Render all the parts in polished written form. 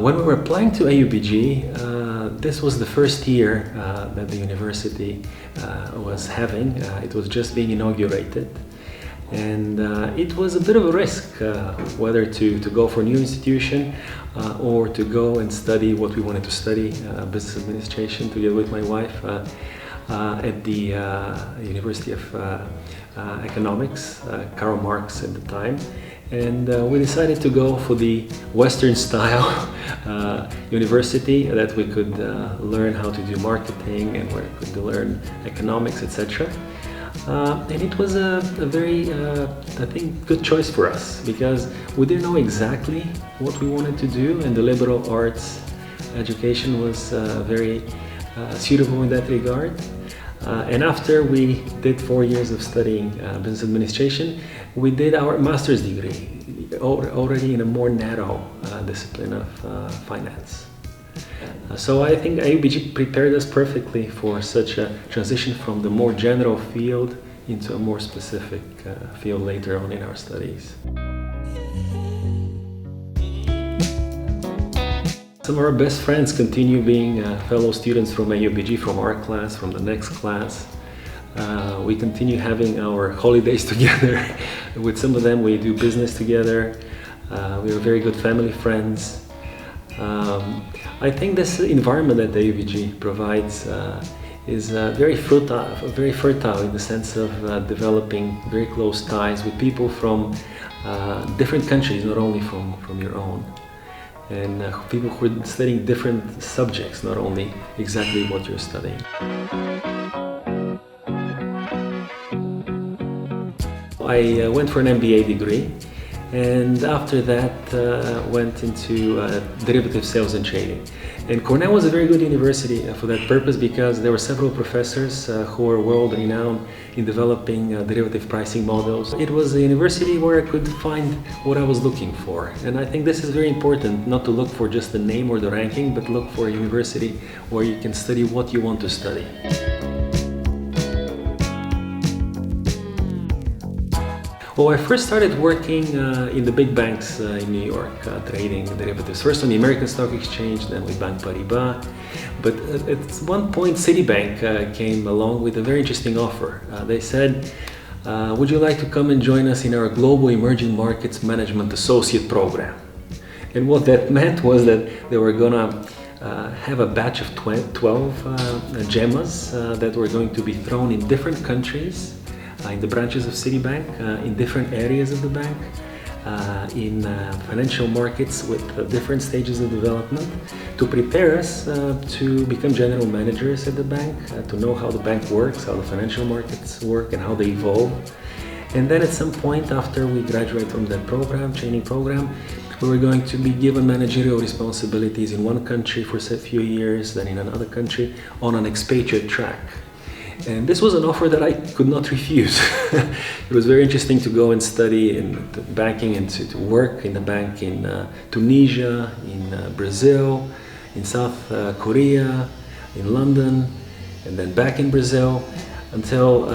When we were applying to AUBG, this was the first year that the university was having. It was just being inaugurated. And it was a bit of a risk whether to go for a new institution or to go and study what we wanted to study, business administration, together with my wife at the University of Economics, Karl Marx at the time. And we decided to go for the Western style university that we could learn how to do marketing and where we could learn economics, etc. And it was a very, I think, good choice for us because we didn't know exactly what we wanted to do, and the liberal arts education was very suitable in that regard. And after we did 4 years of studying business administration, we did our master's degree already in a more narrow discipline of finance. So I think AUBG prepared us perfectly for such a transition from the more general field into a more specific field later on in our studies. Some of our best friends continue being fellow students from AUBG, from our class, from the next class. We continue having our holidays together. With some of them we do business together. We are very good family friends. I think this environment that the AUBG provides is very fertile in the sense of developing very close ties with people from different countries, not only from your own. And people who are studying different subjects, not only exactly what you're studying. I went for an MBA degree, and after that went into derivative sales and trading. And Cornell was a very good university for that purpose because there were several professors who were world-renowned in developing derivative pricing models. It was a university where I could find what I was looking for. And I think this is very important, not to look for just the name or the ranking, but look for a university where you can study what you want to study. Well, I first started working in the big banks in New York, trading derivatives. First on the American Stock Exchange, then with Bank Paribas. But at one point, Citibank came along with a very interesting offer. They said, would you like to come and join us in our Global Emerging Markets Management Associate Program? And what that meant was that they were gonna have a batch of 12 gemmas that were going to be thrown in different countries, in the branches of Citibank, in different areas of the bank, in financial markets with different stages of development, to prepare us to become general managers at the bank, to know how the bank works, how the financial markets work, and how they evolve. And then at some point after we graduate from that program, training program, we were going to be given managerial responsibilities in one country for a few years, then in another country on an expatriate track. And this was an offer that I could not refuse. It was very interesting to go and study in banking and to work in the bank in Tunisia, in Brazil, in South Korea, in London, and then back in Brazil, until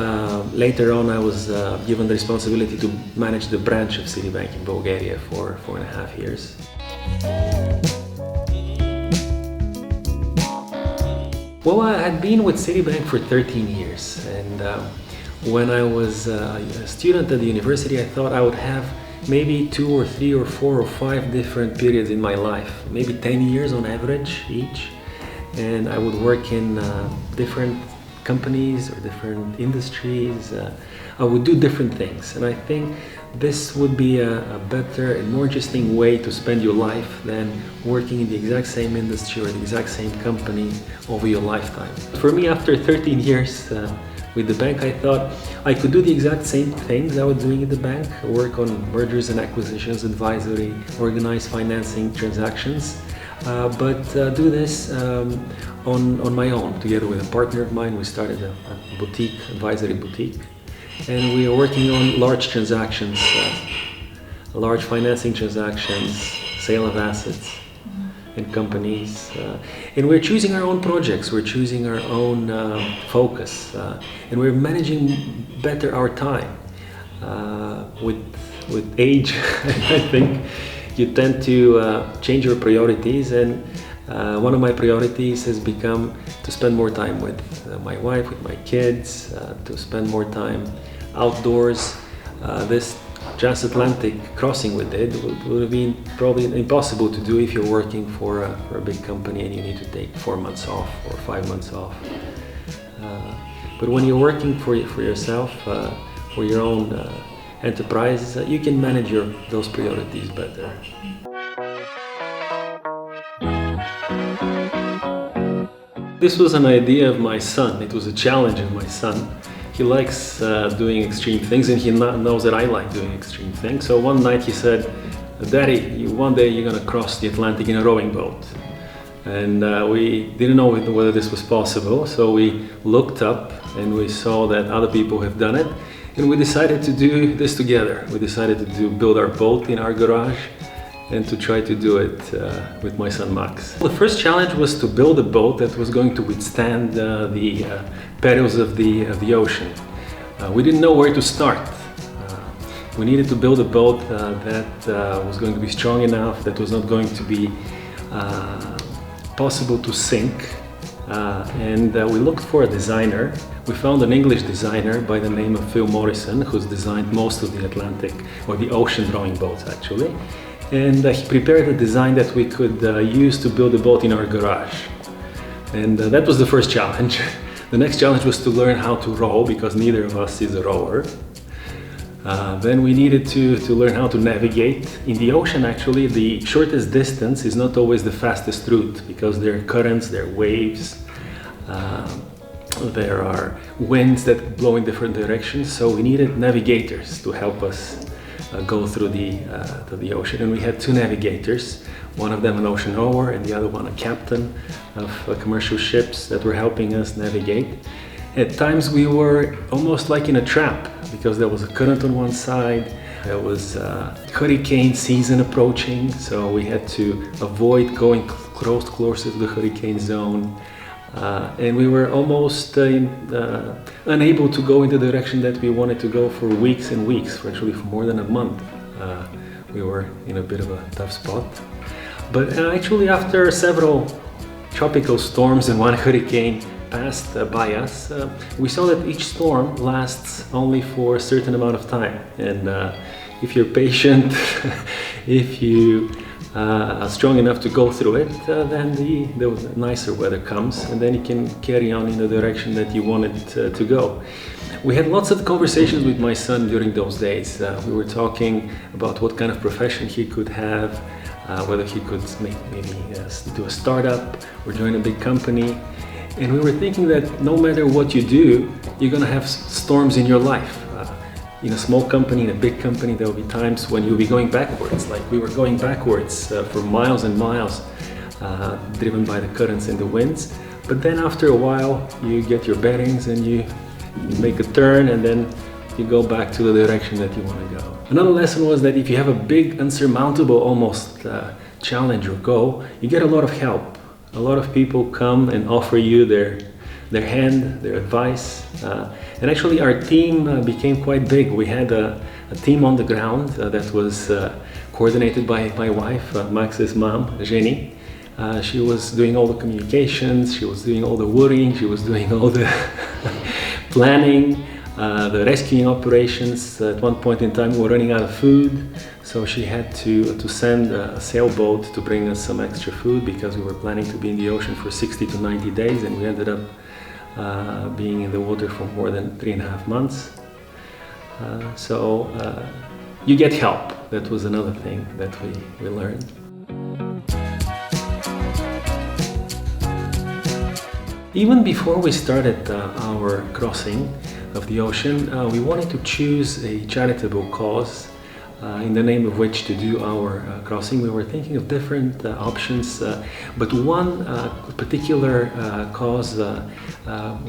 later on I was given the responsibility to manage the branch of Citibank in Bulgaria for 4.5 years. Well, I had been with Citibank for 13 years, and when I was a student at the university, I thought I would have maybe 2 or 3 or 4 or 5 different periods in my life, maybe 10 years on average each, and I would work in different companies or different industries. I would do different things, and I think this would be a better and more interesting way to spend your life than working in the exact same industry or the exact same company over your lifetime. For me, after 13 years with the bank, I thought I could do the exact same things I was doing at the bank, work on mergers and acquisitions, advisory, organize financing transactions, but do this on my own. Together with a partner of mine, we started a boutique, advisory boutique. And we are working on large transactions, large financing transactions, sale of assets and companies. And we're choosing our own projects, we're choosing our own focus, and we're managing better our time. With age, I think you tend to change your priorities, and one of my priorities has become to spend more time with my wife, with my kids, to spend more time outdoors. This transatlantic crossing we did would have been probably impossible to do if you're working for a big company and you need to take 4 months off or 5 months off. But when you're working for yourself, for your own enterprise, you can manage those priorities better. This was an idea of my son. It was a challenge of my son. He likes doing extreme things, and he knows that I like doing extreme things. So one night he said, "Daddy, one day you're gonna cross the Atlantic in a rowing boat." And we didn't know whether this was possible, so we looked up and we saw that other people have done it, and we decided to do this together. We decided to build our boat in our garage and to try to do it with my son Max. The first challenge was to build a boat that was going to withstand the perils of the ocean. We didn't know where to start. We needed to build a boat that was going to be strong enough, that was not going to be possible to sink, and we looked for a designer. We found an English designer by the name of Phil Morrison, who's designed most of the Atlantic or the ocean rowing boats actually, and he prepared a design that we could use to build a boat in our garage. And that was the first challenge. The next challenge was to learn how to row, because neither of us is a rower. Then we needed to learn how to navigate. In the ocean, actually, the shortest distance is not always the fastest route, because there are currents, there are waves, there are winds that blow in different directions. So we needed navigators to help us go through the ocean. And we had two navigators, one of them an ocean rower and the other one a captain of commercial ships that were helping us navigate. At times we were almost like in a trap, because there was a current on one side, there was hurricane season approaching, so we had to avoid going closer to the hurricane zone, and we were almost unable to go in the direction that we wanted to go for weeks and weeks, for actually for more than a month. We were in a bit of a tough spot. But actually, after several tropical storms and one hurricane passed by us, we saw that each storm lasts only for a certain amount of time, and if you're patient, if you are strong enough to go through it, then the nicer weather comes, and then you can carry on in the direction that you wanted to go. We had lots of conversations with my son during those days. We were talking about what kind of profession he could have, whether he could maybe do a startup or join a big company. And we were thinking that no matter what you do, you're gonna have storms in your life. In a small company, in a big company, there will be times when you'll be going backwards, like we were going backwards for miles and miles, driven by the currents and the winds. But then after a while, you get your bearings and you make a turn, and then you go back to the direction that you want to go. Another lesson was that if you have a big, unsurmountable almost challenge or goal, you get a lot of help. A lot of people come and offer you their hand, their advice. And actually our team became quite big. We had a team on the ground that was coordinated by my wife, Max's mom, Jenny. She was doing all the communications, she was doing all the worrying, she was doing all the planning, the rescuing operations. At one point in time we were running out of food, so she had to send a sailboat to bring us some extra food, because we were planning to be in the ocean for 60 to 90 days, and we ended up being in the water for more than 3.5 months. So you get help. That was another thing that we learned. Even before we started our crossing of the ocean, we wanted to choose a charitable cause in the name of which to do our crossing. We were thinking of different options, but one particular cause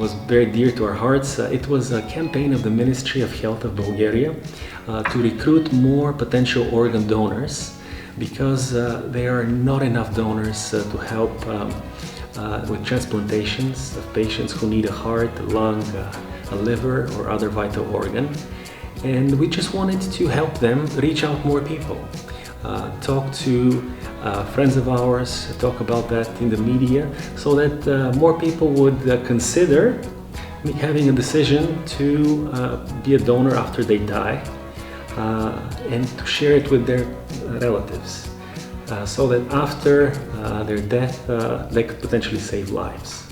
was very dear to our hearts. It was a campaign of the Ministry of Health of Bulgaria to recruit more potential organ donors, because there are not enough donors to help with transplantations of patients who need a heart, a lung, a liver, or other vital organ. And we just wanted to help them reach out more people. talk to friends of ours, talk about that in the media, so that more people would consider having a decision to be a donor after they die, and to share it with their relatives, so that after their death they could potentially save lives.